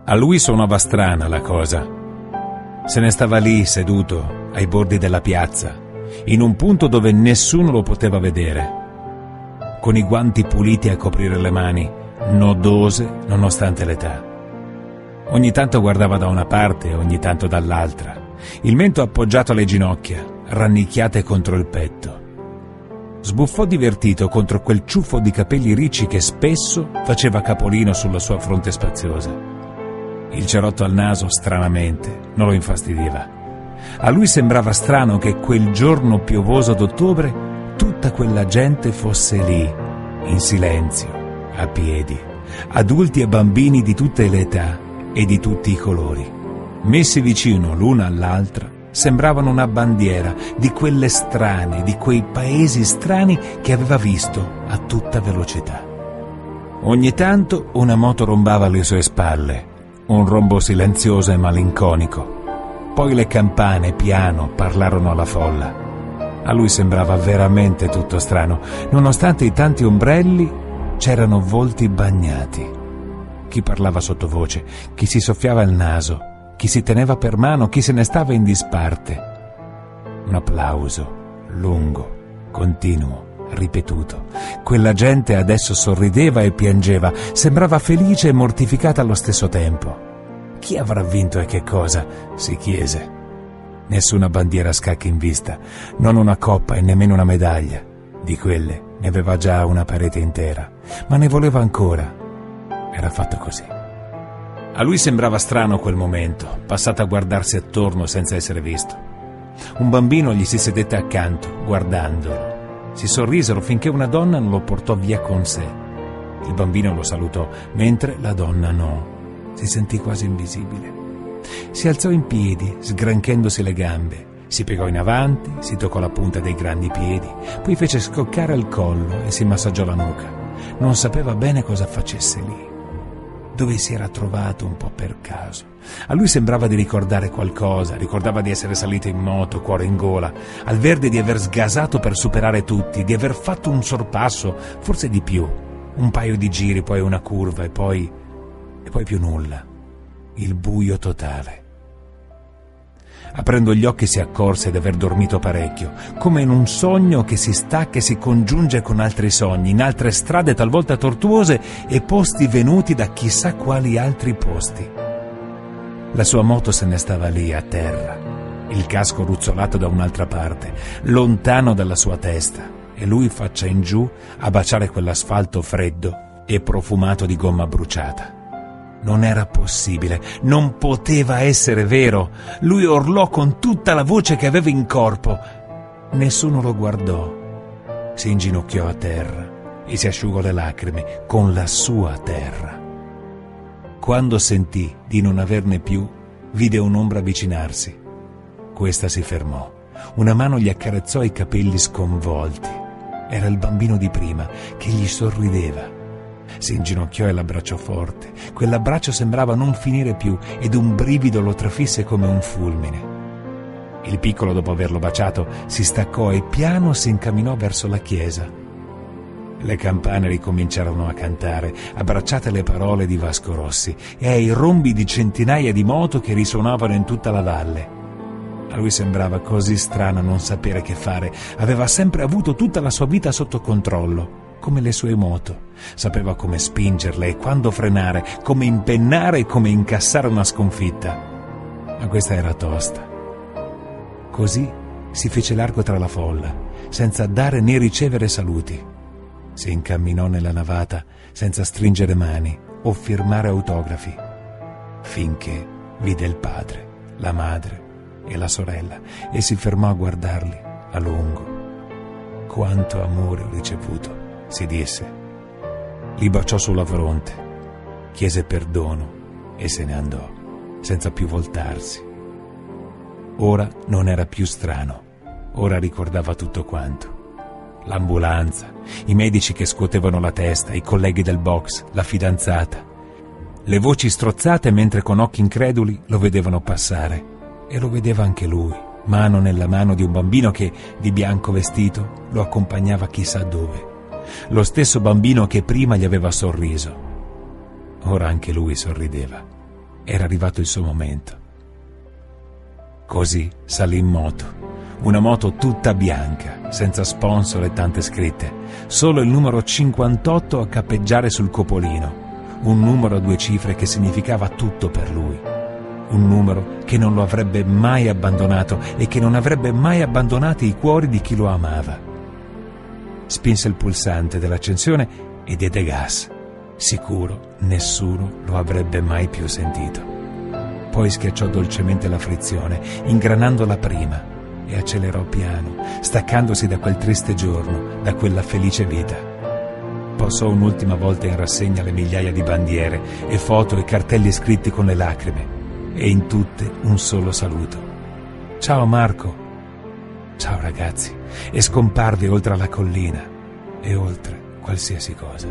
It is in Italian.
A lui suonava strana la cosa. Se ne stava lì seduto ai bordi della piazza, in un punto dove nessuno lo poteva vedere, con i guanti puliti a coprire le mani, nodose nonostante l'età. Ogni tanto guardava da una parte e ogni tanto dall'altra, il mento appoggiato alle ginocchia, rannicchiate contro il petto. Sbuffò divertito contro quel ciuffo di capelli ricci che spesso faceva capolino sulla sua fronte spaziosa. Il cerotto al naso, stranamente, non lo infastidiva. A lui sembrava strano che quel giorno piovoso d'ottobre tutta quella gente fosse lì, in silenzio, a piedi, adulti e bambini di tutte le età e di tutti i colori. Messi vicino l'una all'altra, sembravano una bandiera di quelle strane, di quei paesi strani che aveva visto a tutta velocità. Ogni tanto una moto rombava alle sue spalle, un rombo silenzioso e malinconico. Poi le campane piano parlarono alla folla. A lui sembrava veramente tutto strano. Nonostante i tanti ombrelli, c'erano volti bagnati. Chi parlava sottovoce, chi si soffiava il naso, chi si teneva per mano, chi se ne stava in disparte. Un applauso, lungo, continuo, ripetuto. Quella gente adesso sorrideva e piangeva, sembrava felice e mortificata allo stesso tempo. Chi avrà vinto e che cosa? Si chiese. Nessuna bandiera a scacchi in vista, non una coppa e nemmeno una medaglia. Di quelle ne aveva già una parete intera, ma ne voleva ancora. Era fatto così. A lui sembrava strano quel momento, passato a guardarsi attorno senza essere visto. Un bambino gli si sedette accanto, guardandolo. Si sorrisero finché una donna non lo portò via con sé. Il bambino lo salutò, mentre la donna no. Si sentì quasi invisibile. Si alzò in piedi, sgranchendosi le gambe. Si piegò in avanti, si toccò la punta dei grandi piedi, poi fece scoccare il collo e si massaggiò la nuca. Non sapeva bene cosa facesse lì, dove si era trovato un po' per caso. A lui sembrava di ricordare qualcosa, ricordava di essere salito in moto, cuore in gola, al verde, di aver sgasato per superare tutti, di aver fatto un sorpasso, forse di più, un paio di giri, poi una curva e poi più nulla, il buio totale. Aprendo gli occhi si accorse di aver dormito parecchio, come in un sogno che si stacca e si congiunge con altri sogni, in altre strade talvolta tortuose e posti venuti da chissà quali altri posti. La sua moto se ne stava lì a terra, il casco ruzzolato da un'altra parte, lontano dalla sua testa, e lui faccia in giù a baciare quell'asfalto freddo e profumato di gomma bruciata. Non era possibile, non poteva essere vero. Lui urlò con tutta la voce che aveva in corpo. Nessuno lo guardò. Si inginocchiò a terra e si asciugò le lacrime con la sua terra. Quando sentì di non averne più, vide un'ombra avvicinarsi. Questa si fermò. Una mano gli accarezzò i capelli sconvolti. Era il bambino di prima che gli sorrideva. Si inginocchiò e l'abbracciò forte. Quell'abbraccio sembrava non finire più ed un brivido lo trafisse come un fulmine. Il piccolo, dopo averlo baciato, si staccò e piano si incamminò verso la chiesa. Le campane ricominciarono a cantare, abbracciate alle parole di Vasco Rossi e ai rombi di centinaia di moto che risuonavano in tutta la valle. A lui sembrava così strano non sapere che fare. Aveva sempre avuto tutta la sua vita sotto controllo, come le sue moto. Sapeva come spingerle e quando frenare, come impennare e come incassare una sconfitta. Ma questa era tosta. Così si fece largo tra la folla, senza dare né ricevere saluti. Si incamminò nella navata senza stringere mani o firmare autografi, finché vide il padre, la madre e la sorella e si fermò a guardarli a lungo. Quanto amore ho ricevuto, si disse. Li baciò sulla fronte, chiese perdono e se ne andò, senza più voltarsi. Ora non era più strano, ora ricordava tutto quanto. L'ambulanza, i medici che scuotevano la testa, i colleghi del box, la fidanzata. Le voci strozzate mentre con occhi increduli lo vedevano passare. E lo vedeva anche lui, mano nella mano di un bambino che, di bianco vestito, lo accompagnava chissà dove. Lo stesso bambino che prima gli aveva sorriso. Ora anche lui sorrideva. Era arrivato il suo momento. Così salì in moto, una moto tutta bianca, senza sponsor e tante scritte, solo il numero 58 a cappeggiare sul copolino, un numero a 2 cifre che significava tutto per lui, un numero che non lo avrebbe mai abbandonato e che non avrebbe mai abbandonato i cuori di chi lo amava. Spinse il pulsante dell'accensione e diede gas. Sicuro nessuno lo avrebbe mai più sentito. Poi schiacciò dolcemente la frizione, ingranandola prima, e accelerò piano, staccandosi da quel triste giorno, da quella felice vita. Posò un'ultima volta in rassegna le migliaia di bandiere e foto e cartelli scritti con le lacrime, e in tutte un solo saluto. Ciao Marco. Ciao ragazzi. E scomparve oltre la collina e oltre qualsiasi cosa.